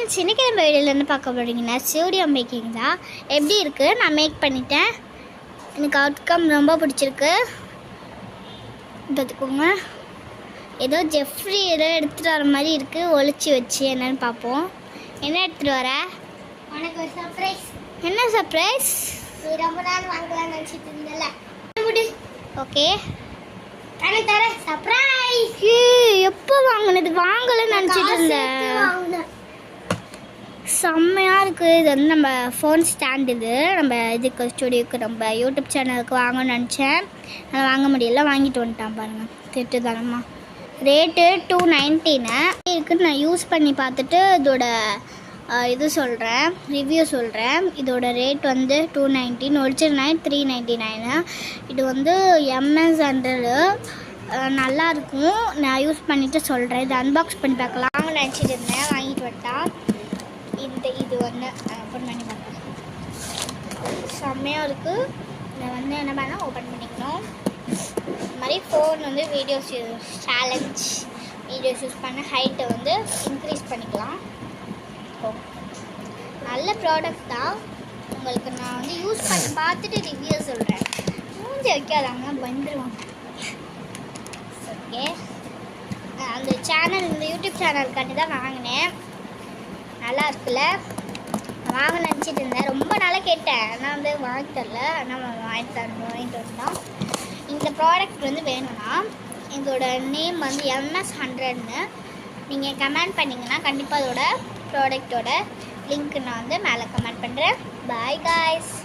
Friends, இன்றைக்கி நம்ம வீடியோலேருந்து பார்க்க போகிறீங்கன்னா ஸ்டூடியோ மேக்கிங் தான். எப்படி இருக்குது, நான் மேக் பண்ணிட்டேன். எனக்கு அவுட்கம் ரொம்ப பிடிச்சிருக்கு. பார்த்துக்கோங்க, ஏதோ ஜெஃப்ரி ஏதோ எடுத்துகிட்டு வர மாதிரி இருக்குது. ஒளிச்சு வச்சு என்னென்னு பார்ப்போம். என்ன எடுத்துகிட்டு வர? உனக்கு ஒரு சர்ப்ரைஸ். என்ன சர்ப்ரைஸ்? நீ ரொம்ப நாள் வாங்கலாம்னு நினச்சிட்டு இருந்தல. ஓகே, தானே தர சர்ப்ரைஸ். எப்போ வாங்கினது? வாங்கலைன்னு நினச்சிட்டு இருந்தேன். செம்மையாக இருக்குது. இது வந்து நம்ம ஃபோன் ஸ்டாண்ட். இது நம்ம இதுக்கு ஸ்டுடியோக்கு நம்ம யூடியூப் சேனலுக்கு வாங்கணும்னு நினச்சேன். ஆனால் வாங்க முடியல. வாங்கிட்டு வந்துட்டான் பாருங்கள். திட்டு தானம்மா. ரேட்டு 219 இருக்குன்னு நான் யூஸ் பண்ணி பார்த்துட்டு இதோட இது சொல்கிறேன், ரிவ்யூ சொல்கிறேன். இதோட ரேட் வந்து 219, ஒரிஜினல் 399. இது வந்து MS 100 நல்லாயிருக்கும். நான் யூஸ் பண்ணிவிட்டு சொல்கிறேன். இது அன்பாக்ஸ் பண்ணி பார்க்கலாம் நினச்சிட்டு இருந்தேன். வாங்கிட்டு வந்துட்டான். இது வந்து ஓப்பன் பண்ணி பார்க்கலாம். செம்மையாக இருக்குது. இதை வந்து என்ன பண்ணால் ஓப்பன் பண்ணிக்கணும். இந்த மாதிரி ஃபோன் வந்து வீடியோஸ் சேலஞ்ச் வீடியோஸ் யூஸ் பண்ண ஹைட்டை வந்து இன்க்ரீஸ் பண்ணிக்கலாம். நல்ல ப்ராடக்ட் தான். உங்களுக்கு நான் வந்து யூஸ் பண்ணி பார்த்துட்டு ரிவ்யூ சொல்கிறேன். மூஞ்சி வைக்காதாங்க, வந்துடுவாங்க. ஓகே, அந்த சேனல் இந்த யூடியூப் சேனலுக்காண்டி தான் வாங்கினேன். நல்லா இருக்குல்ல? வாங்க நினச்சிட்டு இருந்தேன். ரொம்ப நாளாக கேட்டேன், ஆனால் வந்து வாங்கி தரல. ஆனால் வாங்கிட்டு வந்தோம். இந்த ப்ராடக்ட் வந்து வேணும்னா இதோட நேம் வந்து MS 100ன்னு நீங்கள் கமெண்ட் பண்ணிங்கன்னா கண்டிப்பாக அதோட ப்ராடக்டோட லிங்க் நான் வந்து மேலே கமெண்ட் பண்ணுறேன். Bye guys.